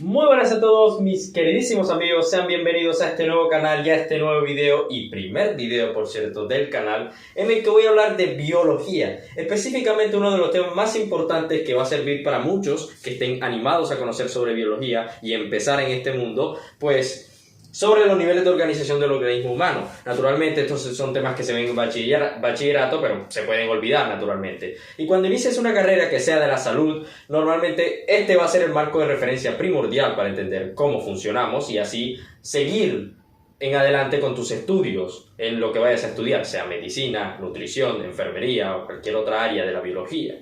Muy buenas a todos mis queridísimos amigos, sean bienvenidos a este nuevo canal y a este nuevo video y primer video, por cierto, del canal, en el que voy a hablar de biología, específicamente uno de los temas más importantes que va a servir para muchos que estén animados a conocer sobre biología y empezar en este mundo, pues sobre los niveles de organización del organismo humano. Naturalmente estos son temas que se ven en bachillerato, pero se pueden olvidar naturalmente. Y cuando inicies una carrera que sea de la salud, normalmente este va a ser el marco de referencia primordial para entender cómo funcionamos y así seguir en adelante con tus estudios en lo que vayas a estudiar, sea medicina, nutrición, enfermería o cualquier otra área de la biología,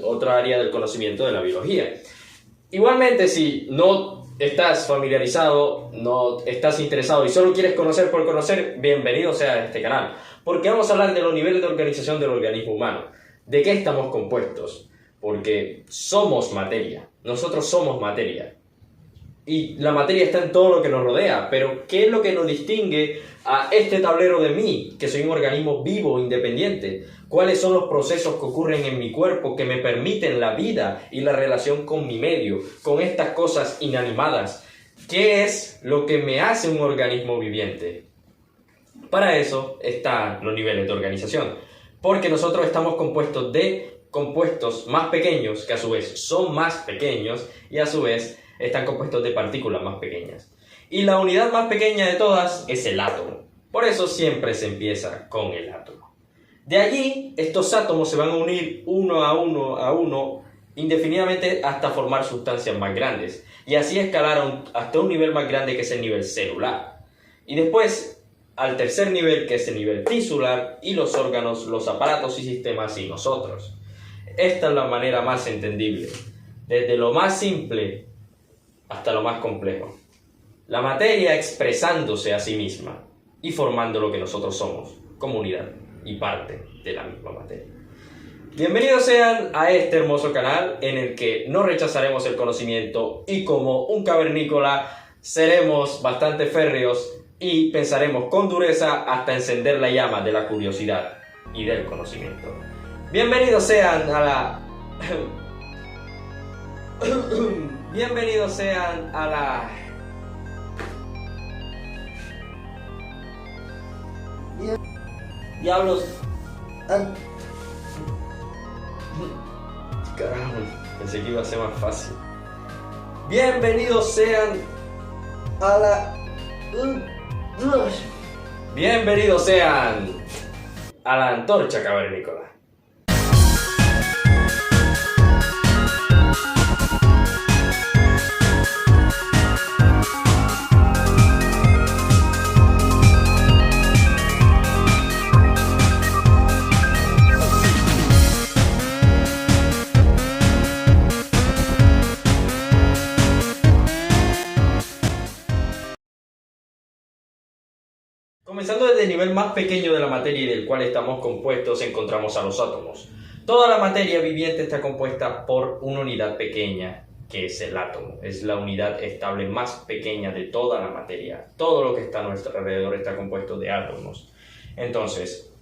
otra área del conocimiento de la biología. Igualmente, si no estás familiarizado, no estás interesado y solo quieres conocer por conocer, bienvenido sea a este canal, porque vamos a hablar de los niveles de organización del organismo humano, de qué estamos compuestos, porque somos materia, nosotros somos materia, y la materia está en todo lo que nos rodea, pero ¿qué es lo que nos distingue a este tablero de mí, que soy un organismo vivo, independiente? ¿Cuáles son los procesos que ocurren en mi cuerpo que me permiten la vida y la relación con mi medio, con estas cosas inanimadas? ¿Qué es lo que me hace un organismo viviente? Para eso están los niveles de organización, porque nosotros estamos compuestos de compuestos más pequeños, que a su vez son más pequeños, y a su vez están compuestos de partículas más pequeñas. Y la unidad más pequeña de todas es el átomo. Por eso siempre se empieza con el átomo. De allí, estos átomos se van a unir uno a uno, indefinidamente hasta formar sustancias más grandes. Y así escalar hasta un nivel más grande, que es el nivel celular. Y después, al tercer nivel, que es el nivel tisular, y los órganos, los aparatos y sistemas, y nosotros. Esta es la manera más entendible. Desde lo más simple hasta lo más complejo. La materia expresándose a sí misma y formando lo que nosotros somos, como unidad y parte de la misma materia. Bienvenidos sean a este hermoso canal en el que no rechazaremos el conocimiento y como un cavernícola seremos bastante férreos y pensaremos con dureza hasta encender la llama de la curiosidad y del conocimiento. Bienvenidos sean a la... Bienvenidos sean a la... Diablos. Carajo, pensé que iba a ser más fácil. Bienvenidos sean a la... Bienvenidos sean a la antorcha cavernícola. Comenzando desde el nivel más pequeño de la materia y del cual estamos compuestos, encontramos a los átomos. Toda la materia viviente está compuesta por una unidad pequeña, que es el átomo. Es la unidad estable más pequeña de toda la materia. Todo lo que está a nuestro alrededor está compuesto de átomos. Entonces,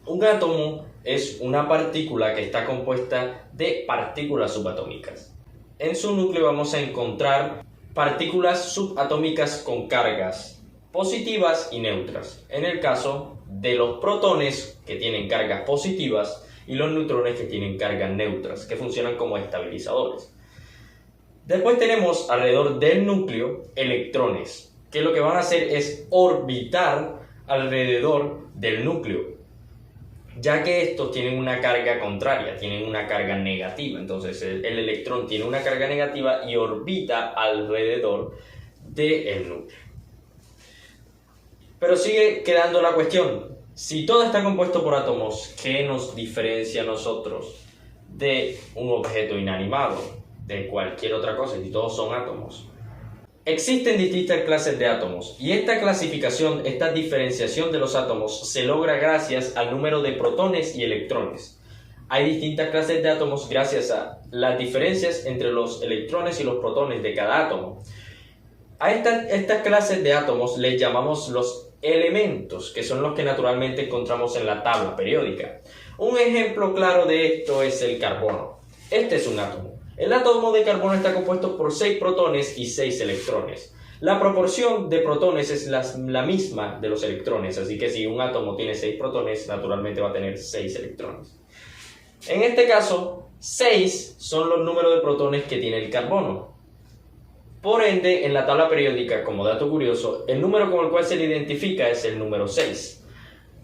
un átomo es una partícula que está compuesta de partículas subatómicas. En su núcleo vamos a encontrar partículas subatómicas con cargas positivas y neutras. En el caso de los protones, que tienen cargas positivas, y los neutrones, que tienen cargas neutras, que funcionan como estabilizadores. Después tenemos alrededor del núcleo electrones, que lo que van a hacer es orbitar alrededor del núcleo, ya que estos tienen una carga contraria, tienen una carga negativa. Entonces el electrón tiene una carga negativa y orbita alrededor del núcleo. Pero sigue quedando la cuestión, si todo está compuesto por átomos, ¿qué nos diferencia a nosotros de un objeto inanimado, de cualquier otra cosa, si todos son átomos? Existen distintas clases de átomos, y esta clasificación, esta diferenciación de los átomos se logra gracias al número de protones y electrones. hay distintas clases de átomos gracias a las diferencias entre los electrones y los protones de cada átomo. A estas clases de átomos les llamamos los elementos, que son los que naturalmente encontramos en la tabla periódica. Un ejemplo claro de esto es el carbono. Este es un átomo. El átomo de carbono está compuesto por 6 protones y 6 electrones. La proporción de protones es la misma de los electrones, así que si un átomo tiene 6 protones, naturalmente va a tener 6 electrones. En este caso, 6 son los números de protones que tiene el carbono. Por ende, en la tabla periódica, como dato curioso, el número con el cual se le identifica es el número 6.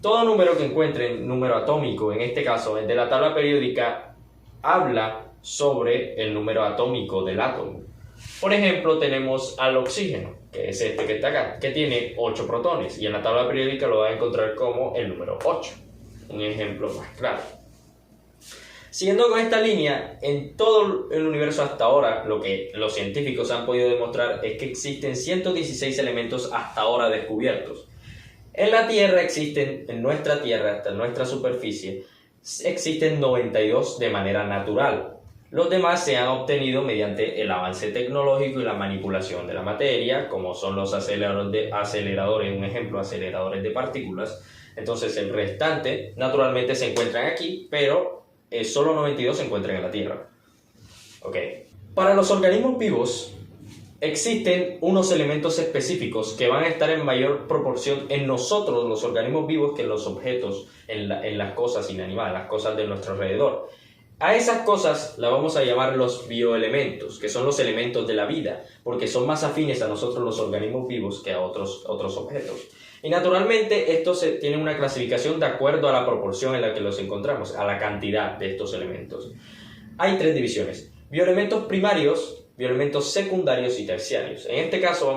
Todo número que encuentren, número atómico, en este caso el de la tabla periódica, habla sobre el número atómico del átomo. Por ejemplo, tenemos al oxígeno, que es este que está acá, que tiene 8 protones, y en la tabla periódica lo va a encontrar como el número 8. Un ejemplo más claro. Siguiendo con esta línea, en todo el universo hasta ahora, lo que los científicos han podido demostrar es que existen 116 elementos hasta ahora descubiertos. En la Tierra existen, en nuestra Tierra, hasta nuestra superficie, existen 92 de manera natural. Los demás se han obtenido mediante el avance tecnológico y la manipulación de la materia, como son los aceleradores, un ejemplo, aceleradores de partículas. Entonces el restante naturalmente se encuentran aquí, pero solo 92 se encuentran en la Tierra. Para los organismos vivos existen unos elementos específicos que van a estar en mayor proporción en nosotros, los organismos vivos, que en los objetos, en las cosas inanimadas, las cosas de nuestro alrededor. A esas cosas las vamos a llamar los bioelementos, que son los elementos de la vida, porque son más afines a nosotros los organismos vivos que a otros objetos. Y naturalmente estos tienen una clasificación de acuerdo a la proporción en la que los encontramos, a la cantidad de estos elementos. Hay 3 divisiones: bioelementos primarios, bioelementos secundarios y terciarios. En este caso,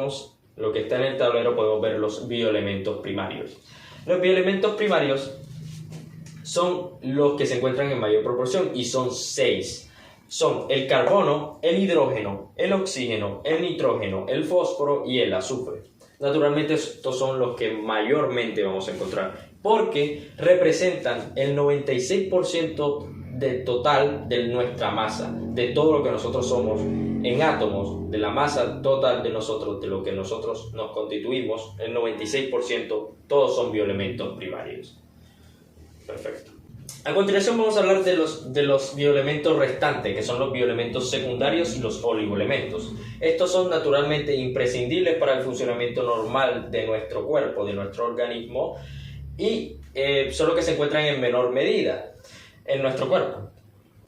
lo que está en el tablero, podemos ver los bioelementos primarios. Los bioelementos primarios son los que se encuentran en mayor proporción y son 6. Son el carbono, el hidrógeno, el oxígeno, el nitrógeno, el fósforo y el azufre. Naturalmente estos son los que mayormente vamos a encontrar porque representan el 96% del total de nuestra masa, de todo lo que nosotros somos en átomos, de la masa total de nosotros, de lo que nosotros nos constituimos. El 96% todos son bioelementos primarios. Perfecto. A continuación vamos a hablar de los bioelementos restantes, que son los bioelementos secundarios y los oligoelementos. Estos son naturalmente imprescindibles para el funcionamiento normal de nuestro cuerpo, de nuestro organismo, y solo que se encuentran en menor medida en nuestro cuerpo.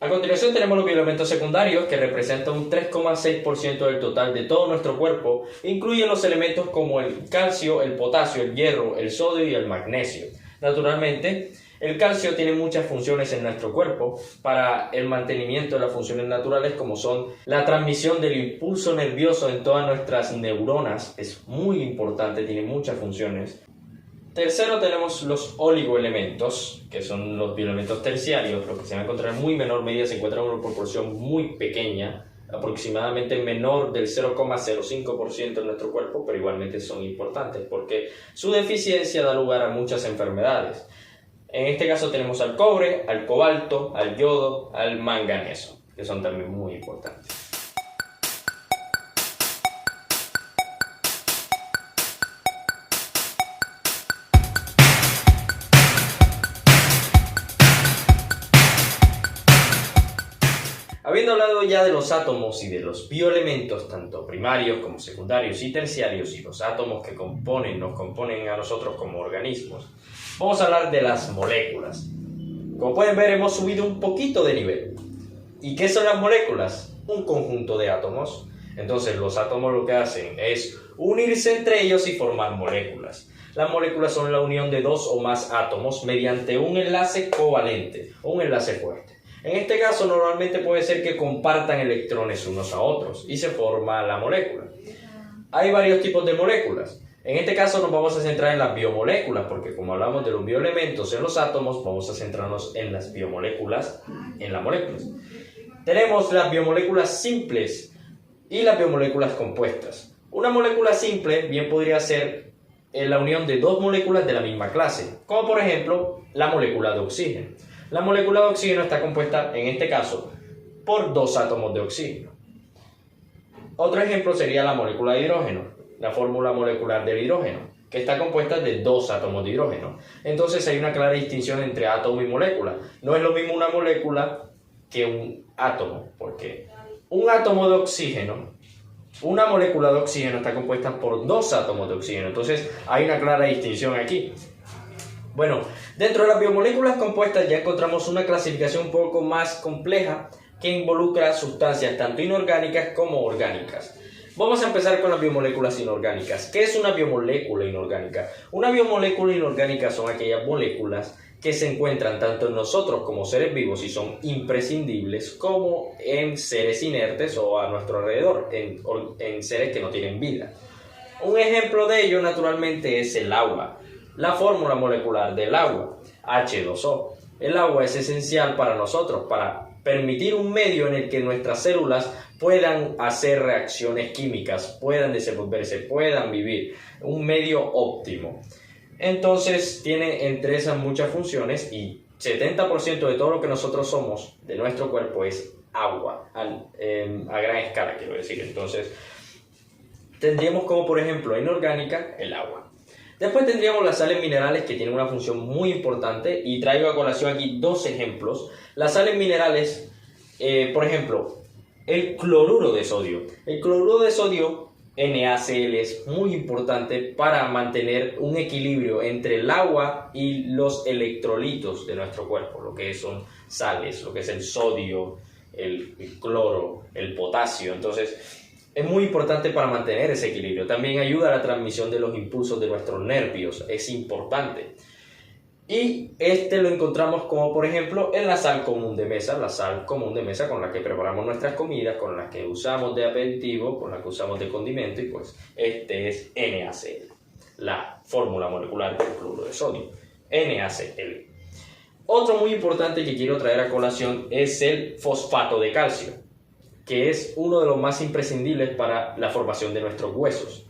A continuación tenemos los bioelementos secundarios, que representan un 3,6% del total de todo nuestro cuerpo. Incluyen los elementos como el calcio, el potasio, el hierro, el sodio y el magnesio. Naturalmente, el calcio tiene muchas funciones en nuestro cuerpo para el mantenimiento de las funciones naturales, como son la transmisión del impulso nervioso en todas nuestras neuronas. Es muy importante, tiene muchas funciones. Tercero, tenemos los oligoelementos, que son los bioelementos terciarios, los que se van a encontrar en muy menor medida, se encuentran en una proporción muy pequeña, aproximadamente menor del 0,05% en nuestro cuerpo, pero igualmente son importantes porque su deficiencia da lugar a muchas enfermedades. En este caso tenemos al cobre, al cobalto, al yodo, al manganeso, que son también muy importantes. Habiendo hablado ya de los átomos y de los bioelementos, tanto primarios como secundarios y terciarios, y los átomos que nos componen a nosotros como organismos, vamos a hablar de las moléculas. Como pueden ver, hemos subido un poquito de nivel. ¿Y qué son las moléculas? Un conjunto de átomos. Entonces los átomos lo que hacen es unirse entre ellos y formar moléculas. Las moléculas son la unión de 2 o más átomos mediante un enlace covalente o un enlace fuerte. En este caso normalmente puede ser que compartan electrones unos a otros y se forma la molécula. Hay varios tipos de moléculas. En este caso nos vamos a centrar en las biomoléculas, porque como hablamos de los bioelementos en los átomos, vamos a centrarnos en las biomoléculas en las moléculas. Tenemos las biomoléculas simples y las biomoléculas compuestas. Una molécula simple bien podría ser la unión de 2 moléculas de la misma clase, como por ejemplo la molécula de oxígeno. La molécula de oxígeno está compuesta, en este caso, por 2 átomos de oxígeno. Otro ejemplo sería la molécula de hidrógeno, la fórmula molecular del hidrógeno, que está compuesta de 2 átomos de hidrógeno. Entonces hay una clara distinción entre átomo y molécula. No es lo mismo una molécula que un átomo, porque un átomo de oxígeno, una molécula de oxígeno está compuesta por 2 átomos de oxígeno. Entonces hay una clara distinción aquí. Bueno, dentro de las biomoléculas compuestas ya encontramos una clasificación un poco más compleja que involucra sustancias tanto inorgánicas como orgánicas. Vamos a empezar con las biomoléculas inorgánicas. ¿Qué es una biomolécula inorgánica? Una biomolécula inorgánica son aquellas moléculas que se encuentran tanto en nosotros como seres vivos y son imprescindibles, como en seres inertes o a nuestro alrededor, en seres que no tienen vida. Un ejemplo de ello naturalmente es el agua. La fórmula molecular del agua, H2O. El agua es esencial para nosotros, para permitir un medio en el que nuestras células puedan hacer reacciones químicas, puedan desenvolverse, puedan vivir. Un medio óptimo. Entonces tiene entre esas muchas funciones y 70% de todo lo que nosotros somos, de nuestro cuerpo, es agua, a gran escala quiero decir. Entonces tendríamos como por ejemplo inorgánica el agua. Después tendríamos las sales minerales que tienen una función muy importante y traigo a colación aquí 2 ejemplos. Las sales minerales, por ejemplo, el cloruro de sodio. El cloruro de sodio, NaCl, es muy importante para mantener un equilibrio entre el agua y los electrolitos de nuestro cuerpo, lo que son sales, lo que es el sodio, el cloro, el potasio. Entonces es muy importante para mantener ese equilibrio. También ayuda a la transmisión de los impulsos de nuestros nervios, es importante. Y lo encontramos como por ejemplo en la sal común de mesa, con la que preparamos nuestras comidas, con la que usamos de aperitivo, con la que usamos de condimento, y pues este es NaCl, la fórmula molecular del cloruro de sodio, NaCl. Otro muy importante que quiero traer a colación es el fosfato de calcio, que es uno de los más imprescindibles para la formación de nuestros huesos.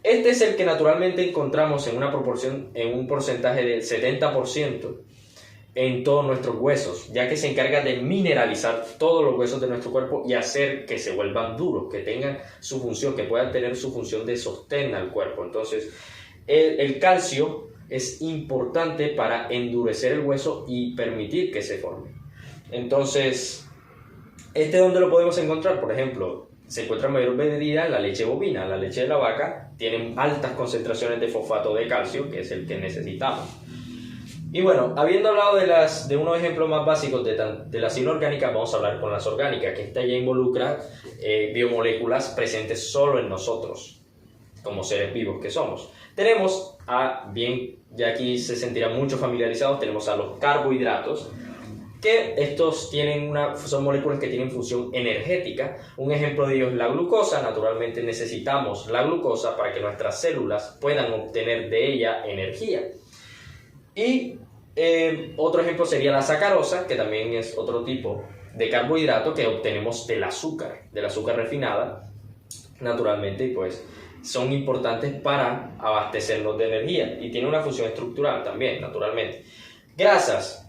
Este es el que naturalmente encontramos en una proporción, en un porcentaje del 70% en todos nuestros huesos, ya que se encarga de mineralizar todos los huesos de nuestro cuerpo y hacer que se vuelvan duros, que tengan su función, que puedan tener su función de sostén al cuerpo. Entonces, el calcio es importante para endurecer el hueso y permitir que se forme. Entonces, ¿dónde lo podemos encontrar? Por ejemplo, se encuentra en mayor medida en la leche bovina. La leche de la vaca tiene altas concentraciones de fosfato de calcio, que es el que necesitamos. Y bueno, habiendo hablado de unos ejemplos más básicos de las inorgánicas, vamos a hablar con las orgánicas, que esta ya involucra biomoléculas presentes solo en nosotros, como seres vivos que somos. Tenemos ya aquí se sentirán mucho familiarizados, tenemos a los carbohidratos, que estos son moléculas que tienen función energética. Un ejemplo de ello es la glucosa. Naturalmente necesitamos la glucosa para que nuestras células puedan obtener de ella energía. Y otro ejemplo sería la sacarosa, que también es otro tipo de carbohidrato que obtenemos del azúcar refinada, naturalmente, y pues son importantes para abastecernos de energía y tiene una función estructural también, naturalmente. Grasas.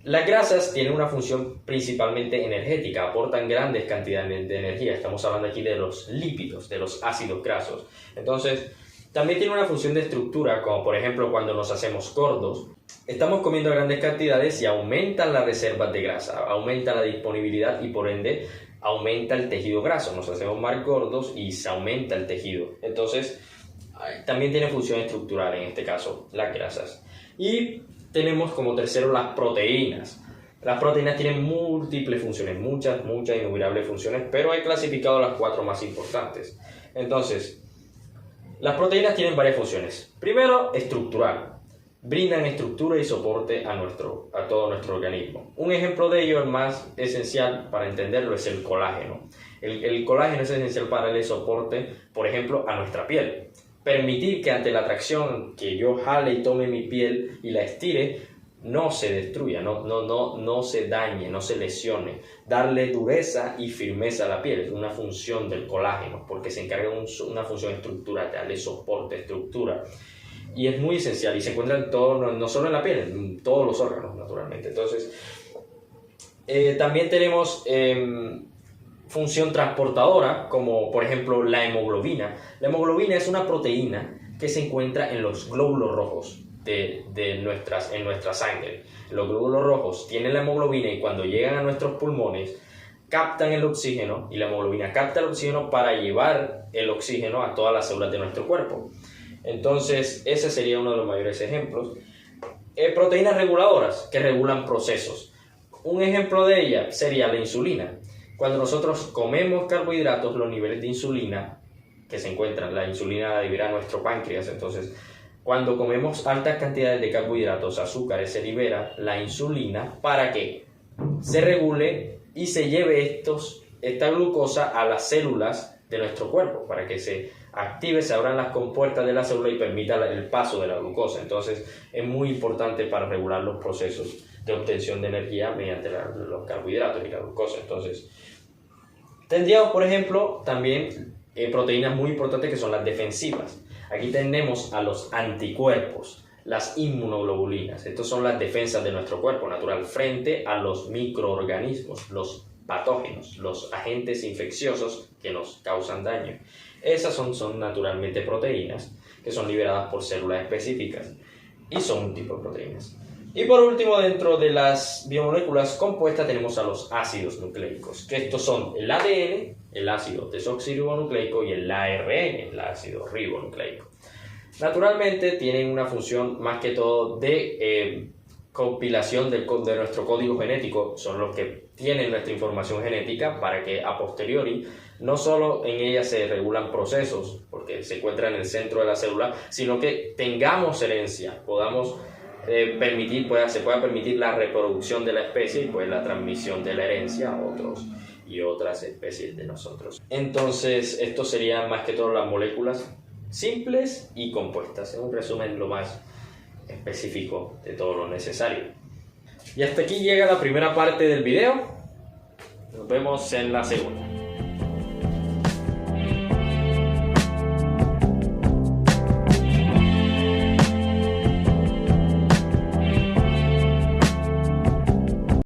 Las grasas tienen una función principalmente energética, aportan grandes cantidades de energía. Estamos hablando aquí de los lípidos, de los ácidos grasos. Entonces, también tiene una función de estructura, como por ejemplo cuando nos hacemos gordos. Estamos comiendo grandes cantidades y aumentan las reservas de grasa, aumenta la disponibilidad y por ende aumenta el tejido graso. Nos hacemos más gordos y se aumenta el tejido. Entonces, también tiene función estructural en este caso, las grasas. Y tenemos como tercero las proteínas. Las proteínas tienen múltiples funciones, muchas innumerables funciones, pero he clasificado las 4 más importantes. Entonces, las proteínas tienen varias funciones. Primero, estructural. Brindan estructura y soporte a todo nuestro organismo. Un ejemplo de ello, el más esencial para entenderlo, es el colágeno. El colágeno es esencial para darle soporte, por ejemplo, a nuestra piel. Permitir que ante la atracción, que yo jale y tome mi piel y la estire, no se destruya, no se dañe, no se lesione. Darle dureza y firmeza a la piel es una función del colágeno, porque se encarga de una función estructural, darle soporte, estructura. y es muy esencial y se encuentra en todo, no solo en la piel, en todos los órganos naturalmente. Entonces, también tenemos función transportadora, como por ejemplo la hemoglobina. La hemoglobina es una proteína que se encuentra en los glóbulos rojos en nuestra sangre. Los glóbulos rojos tienen la hemoglobina y cuando llegan a nuestros pulmones captan el oxígeno, y la hemoglobina capta el oxígeno para llevar el oxígeno a todas las células de nuestro cuerpo. Entonces ese sería uno de los mayores ejemplos. Proteínas reguladoras que regulan procesos. Un ejemplo de ella sería la insulina. Cuando nosotros comemos carbohidratos, los niveles de insulina que se encuentran, la insulina la libera nuestro páncreas. Entonces, cuando comemos altas cantidades de carbohidratos, azúcares, se libera la insulina para que se regule y se lleve esta glucosa a las células de nuestro cuerpo, para que se active, se abran las compuertas de la célula y permita el paso de la glucosa. Entonces, es muy importante para regular los procesos de obtención de energía mediante los carbohidratos y la glucosa. Entonces, tendríamos, por ejemplo, también proteínas muy importantes que son las defensivas. Aquí tenemos a los anticuerpos, las inmunoglobulinas. Estas son las defensas de nuestro cuerpo natural frente a los microorganismos, los patógenos, los agentes infecciosos que nos causan daño. Esas son naturalmente proteínas que son liberadas por células específicas y son un tipo de proteínas. Y por último, dentro de las biomoléculas compuestas tenemos a los ácidos nucleicos, que estos son el ADN, el ácido desoxirribonucleico, y el ARN, el ácido ribonucleico. Naturalmente tienen una función más que todo de compilación de nuestro código genético. Son los que tienen nuestra información genética para que a posteriori no solo en ella se regulan procesos, porque se encuentra en el centro de la célula, sino que tengamos herencia, podamos se pueda permitir la reproducción de la especie y pues la transmisión de la herencia a otros y otras especies de nosotros. Entonces, esto serían más que todo las moléculas simples y compuestas. En un resumen, lo más específico de todo lo necesario. Y hasta aquí llega la primera parte del video. Nos vemos en la segunda.